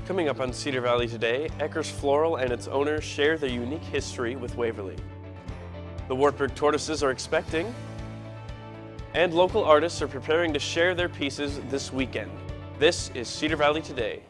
Coming up on Cedar Valley today, Eckers Floral and its owners share their unique history with Waverly. The Wartburg tortoises are expecting, and local artists are preparing to share their pieces this weekend. This is Cedar Valley Today.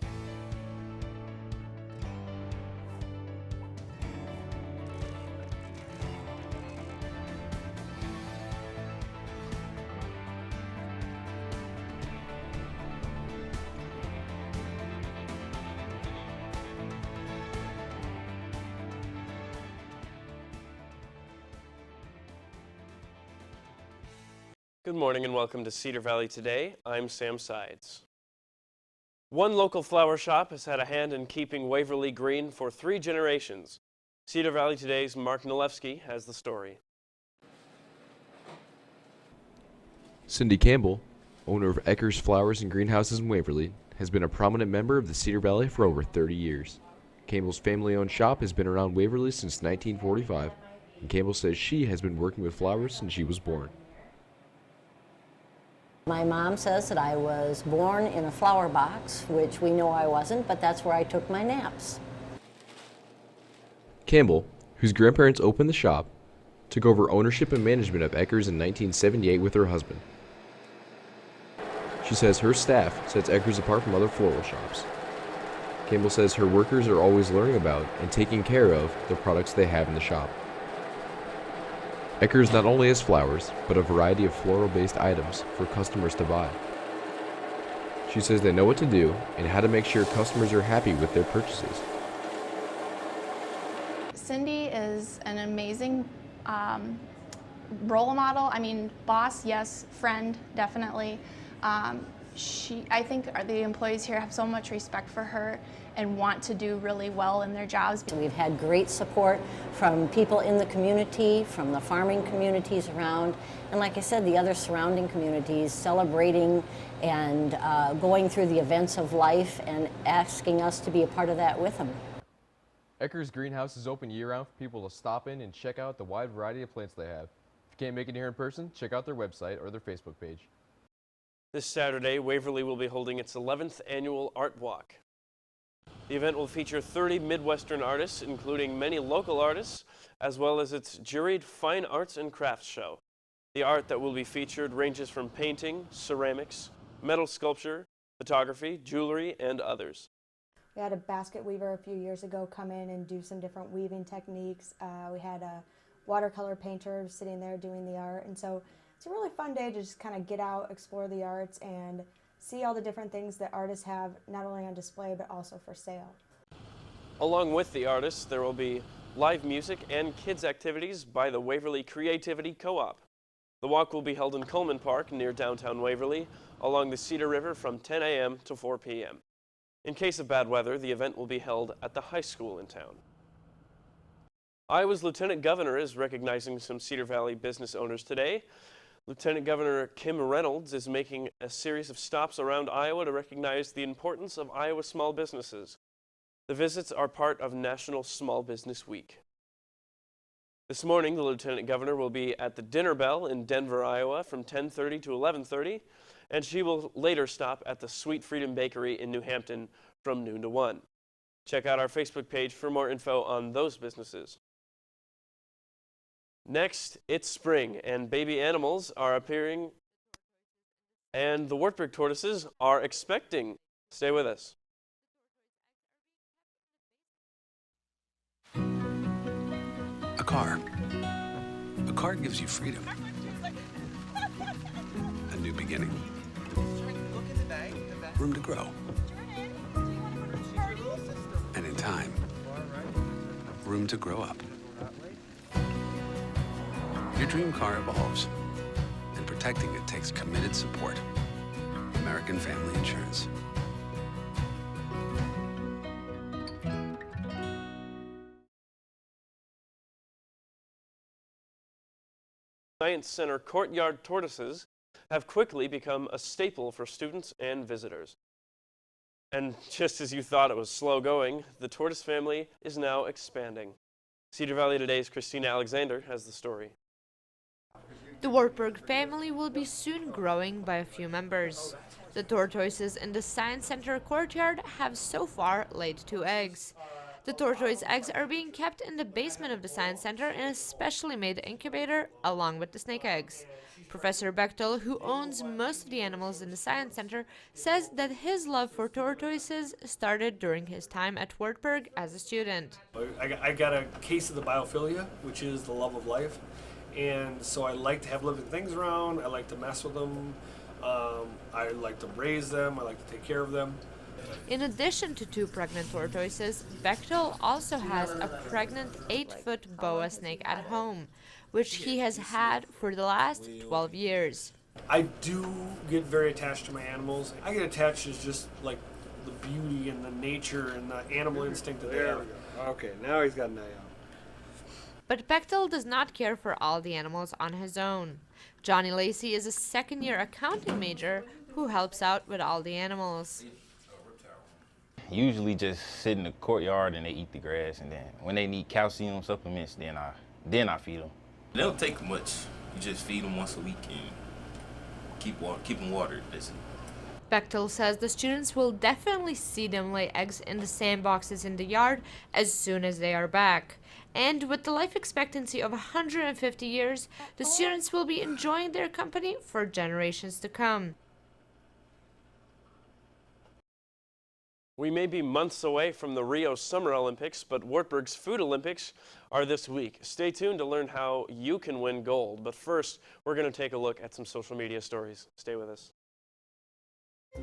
Good morning and welcome to Cedar Valley Today. I'm Sam Sides. One local flower shop has had a hand in keeping Waverly green for 3 generations. Cedar Valley Today's Mark Nalewski has the story. Cindy Campbell, owner of Eckers Flowers and Greenhouses in Waverly, has been a prominent member of the Cedar Valley for over 30 years. Campbell's family-owned shop has been around Waverly since 1945, and Campbell says she has been working with flowers since she was born. My mom says that I was born in a flower box, which we know I wasn't, but that's where I took my naps. Campbell, whose grandparents opened the shop, took over ownership and management of Eckers in 1978 with her husband. She says her staff sets Eckers apart from other floral shops. Campbell says her workers are always learning about and taking care of the products they have in the shop. Eckers not only has flowers, but a variety of floral-based items for customers to buy. She says they know what to do and how to make sure customers are happy with their purchases. Cindy is an amazing role model. I mean, boss, yes, friend, definitely. I think the employees here have so much respect for her and want to do really well in their jobs. We've had great support from people in the community, from the farming communities around, and like I said, the other surrounding communities celebrating and going through the events of life and asking us to be a part of that with them. Eckers Greenhouse is open year-round for people to stop in and check out the wide variety of plants they have. If you can't make it here in person, check out their website or their Facebook page. This Saturday, Waverly will be holding its 11th annual Art Walk. The event will feature 30 Midwestern artists, including many local artists, as well as its juried Fine Arts and Crafts show. The art that will be featured ranges from painting, ceramics, metal sculpture, photography, jewelry, and others. We had a basket weaver a few years ago come in and do some different weaving techniques. We had a watercolor painter sitting there doing the art, and so it's a really fun day to just kind of get out, explore the arts, and see all the different things that artists have not only on display but also for sale. Along with the artists, there will be live music and kids activities by the Waverly Creativity Co-op. The walk will be held in Coleman Park near downtown Waverly along the Cedar River from 10 a.m. to 4 p.m. In case of bad weather, the event will be held at the high school in town. Iowa's Lieutenant Governor is recognizing some Cedar Valley business owners today. Lieutenant Governor Kim Reynolds is making a series of stops around Iowa to recognize the importance of Iowa small businesses. The visits are part of National Small Business Week. This morning, the Lieutenant Governor will be at the Dinner Bell in Denver, Iowa from 10:30 to 11:30, and she will later stop at the Sweet Freedom Bakery in New Hampton from noon to 1. Check out our Facebook page for more info on those businesses. Next, it's spring, and baby animals are appearing, and the Wartburg tortoises are expecting. Stay with us. A car. A car gives you freedom. A new beginning. Room to grow. And in time, room to grow up. Your dream car evolves, and protecting it takes committed support. American Family Insurance. Science Center courtyard tortoises have quickly become a staple for students and visitors. And just as you thought it was slow going, the tortoise family is now expanding. Cedar Valley Today's Christina Alexander has the story. The Wartburg family will be soon growing by a few members. The tortoises in the Science Center courtyard have so far laid 2 eggs. The tortoise eggs are being kept in the basement of the Science Center in a specially made incubator along with the snake eggs. Professor Bechtel, who owns most of the animals in the Science Center, says that his love for tortoises started during his time at Wartburg as a student. I got a case of the biophilia, which is the love of life, and so I like to have living things around. I like to mess with them. I like to raise them. I like to take care of them. In addition to 2 pregnant tortoises, Bechtel also has a pregnant 8-foot boa snake at home, which he has had for the last 12 years. I do get very attached to my animals. I get attached as just like the beauty and the nature and the animal instinct that they have. Okay, now he's got an eye out. But Bechtel does not care for all the animals on his own. Johnny Lacey is a second-year accounting major who helps out with all the animals. Usually just sit in the courtyard and they eat the grass, and then when they need calcium supplements, then I feed them. They don't take much. You just feed them once a week and keep them watered, basically. Bechtel says the students will definitely see them lay eggs in the sandboxes in the yard as soon as they are back. And with the life expectancy of 150 years, the students will be enjoying their company for generations to come. We may be months away from the Rio Summer Olympics, but Wartburg's Food Olympics are this week. Stay tuned to learn how you can win gold. But first, we're going to take a look at some social media stories. Stay with us.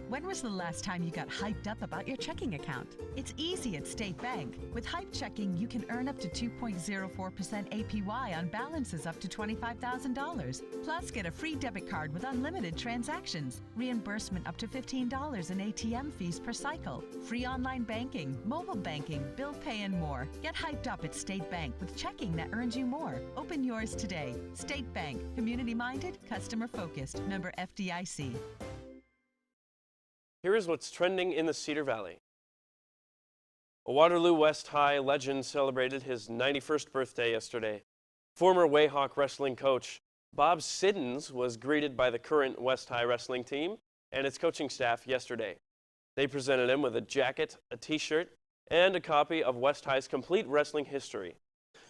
When was the last time you got hyped up about your checking account? It's easy at State Bank. With Hype Checking, you can earn up to 2.04% APY on balances up to $25,000. Plus, get a free debit card with unlimited transactions, reimbursement up to $15 in ATM fees per cycle, free online banking, mobile banking, bill pay, and more. Get hyped up at State Bank with checking that earns you more. Open yours today. State Bank. Community-minded, customer-focused. Member FDIC. Here is what's trending in the Cedar Valley. A Waterloo West High legend celebrated his 91st birthday yesterday. Former Wayhawk wrestling coach Bob Siddons was greeted by the current West High wrestling team and its coaching staff yesterday. They presented him with a jacket, a t-shirt, and a copy of West High's complete wrestling history.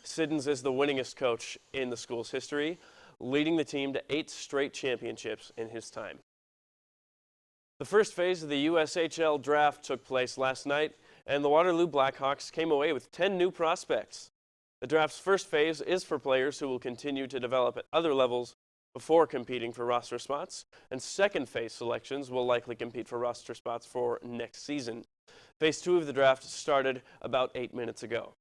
Siddons is the winningest coach in the school's history, leading the team to 8 straight championships in his time. The first phase of the USHL draft took place last night, and the Waterloo Blackhawks came away with 10 new prospects. The draft's first phase is for players who will continue to develop at other levels before competing for roster spots, and second phase selections will likely compete for roster spots for next season. Phase 2 of the draft started about 8 minutes ago.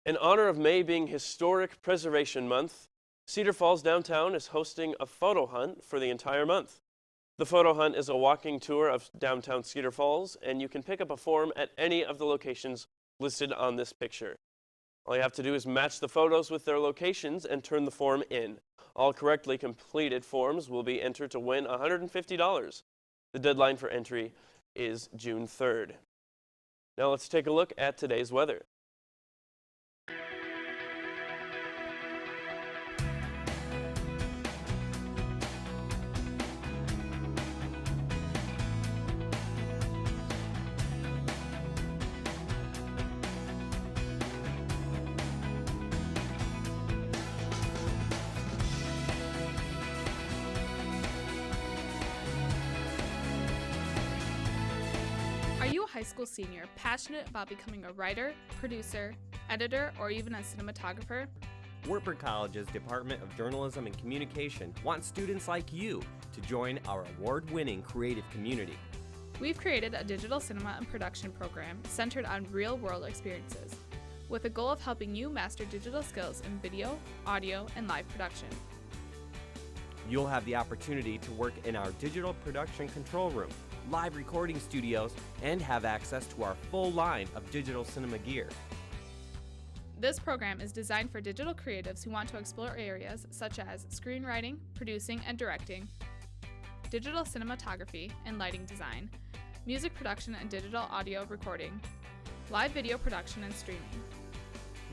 In honor of May being Historic Preservation Month, Cedar Falls Downtown is hosting a photo hunt for the entire month. The photo hunt is a walking tour of downtown Cedar Falls, and you can pick up a form at any of the locations listed on this picture. All you have to do is match the photos with their locations and turn the form in. All correctly completed forms will be entered to win $150. The deadline for entry is June 3rd. Now let's take a look at today's weather. Are you a high school senior passionate about becoming a writer, producer, editor, or even a cinematographer? Wartburg College's Department of Journalism and Communication wants students like you to join our award-winning creative community. We've created a digital cinema and production program centered on real-world experiences, with a goal of helping you master digital skills in video, audio, and live production. You'll have the opportunity to work in our digital production control room, live recording studios, and have access to our full line of digital cinema gear. This program is designed for digital creatives who want to explore areas such as screenwriting, producing and directing, digital cinematography and lighting design, music production and digital audio recording, live video production and streaming.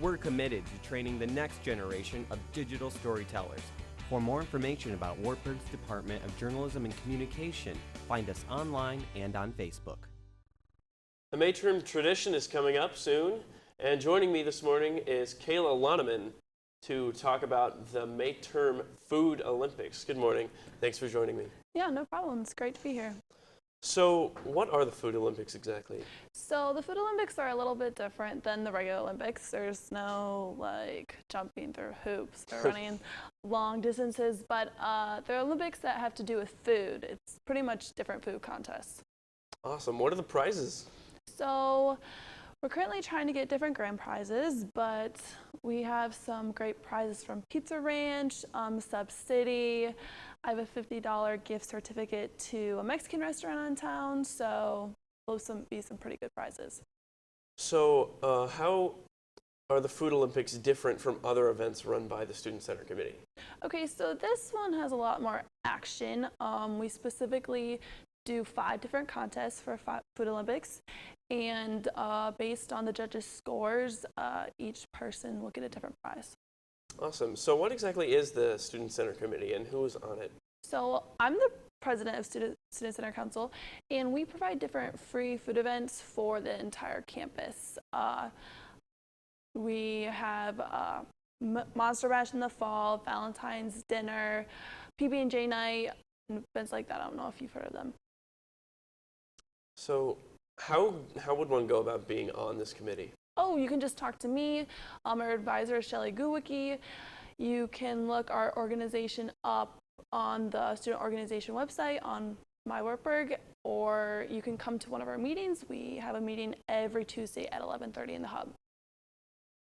We're committed to training the next generation of digital storytellers, For more information about Wartburg's Department of Journalism and Communication, find us online and on Facebook. A May term tradition is coming up soon, and joining me this morning is Kayla Loneman to talk about the May term Food Olympics. Good morning. Thanks for joining me. Yeah, no problem. It's great to be here. So, what are the Food Olympics exactly? So the Food Olympics are a little bit different than the regular Olympics. There's no like jumping through hoops or running long distances, but they're Olympics that have to do with food. It's pretty much different food contests. Awesome. What are the prizes? So we're currently trying to get different grand prizes, but we have some great prizes from Pizza Ranch, Sub City. I have a $50 gift certificate to a Mexican restaurant in town, so there'll be some pretty good prizes. So, how are the Food Olympics different from other events run by the Student Center Committee? Okay, so this one has a lot more action. We specifically do 5 different contests for Food Olympics, and based on the judges' scores, each person will get a different prize. Awesome. So what exactly is the Student Center Committee and who is on it? So I'm the president of Student Center Council, and we provide different free food events for the entire campus. We have Monster Bash in the fall, Valentine's dinner, PB&J night, and events like that. I don't know if you've heard of them. So how would one go about being on this committee? Oh, you can just talk to me. Our advisor is Shelly Guwicki. You can look our organization up on the student organization website on My Wartburg, or you can come to one of our meetings. We have a meeting every Tuesday at 11:30 in the hub.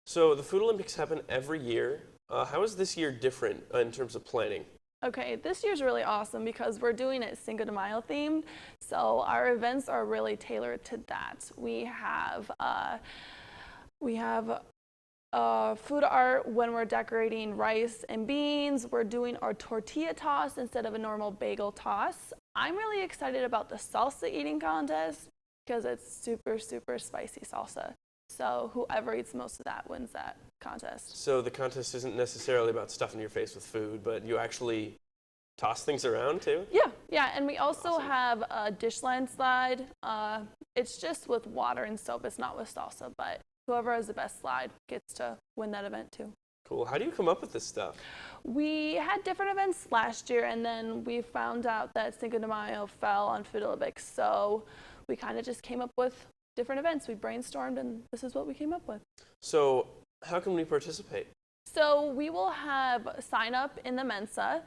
So the Food Olympics happen every year. How is this year different in terms of planning? Okay, this year's really awesome because we're doing it Cinco de Mayo themed. So our events are really tailored to that. We have food art when we're decorating rice and beans. We're doing our tortilla toss instead of a normal bagel toss. I'm really excited about the salsa eating contest because it's super, super spicy salsa. So whoever eats most of that wins that contest. So the contest isn't necessarily about stuffing your face with food, but you actually toss things around too? Yeah, and we also have a dish landslide. It's just with water and soap. It's not with salsa, but whoever has the best slide gets to win that event too. Cool. How do you come up with this stuff? We had different events last year, and then we found out that Cinco de Mayo fell on Food Olympics, so we kind of just came up with different events. We brainstormed, and this is what we came up with. So how can we participate? So we will have sign up in the Mensa.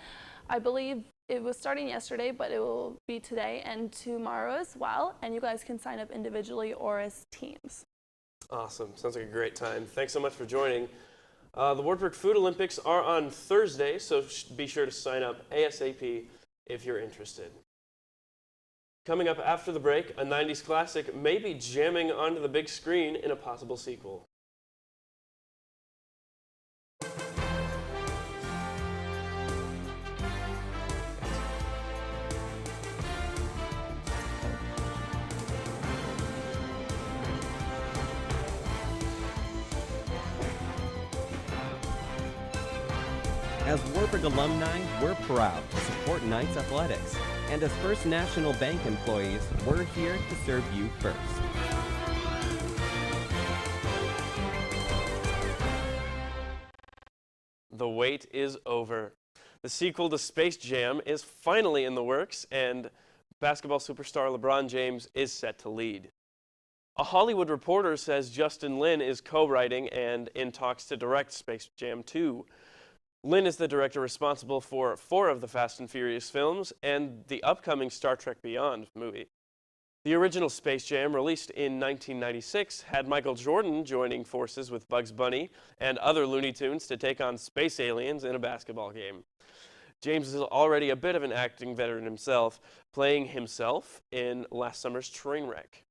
I believe it was starting yesterday, but it will be today and tomorrow as well, and you guys can sign up individually or as teams. Awesome. Sounds like a great time. Thanks so much for joining. The Wartburg Food Olympics are on Thursday, so be sure to sign up ASAP if you're interested. Coming up after the break, a 90s classic may be jamming onto the big screen in a possible sequel. As Wartburg alumni, we're proud to support Knights Athletics. And as First National Bank employees, we're here to serve you first. The wait is over. The sequel to Space Jam is finally in the works, and basketball superstar LeBron James is set to lead. A Hollywood Reporter says Justin Lin is co-writing and in talks to direct Space Jam 2. Lin is the director responsible for 4 of the Fast and Furious films and the upcoming Star Trek Beyond movie. The original Space Jam, released in 1996, had Michael Jordan joining forces with Bugs Bunny and other Looney Tunes to take on space aliens in a basketball game. James is already a bit of an acting veteran himself, playing himself in last summer's Trainwreck.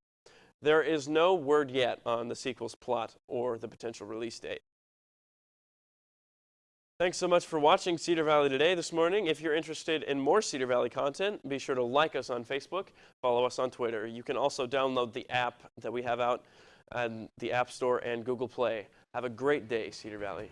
There is no word yet on the sequel's plot or the potential release date. Thanks so much for watching Cedar Valley Today this morning. If you're interested in more Cedar Valley content, be sure to like us on Facebook, follow us on Twitter. You can also download the app that we have out on the App Store and Google Play. Have a great day, Cedar Valley.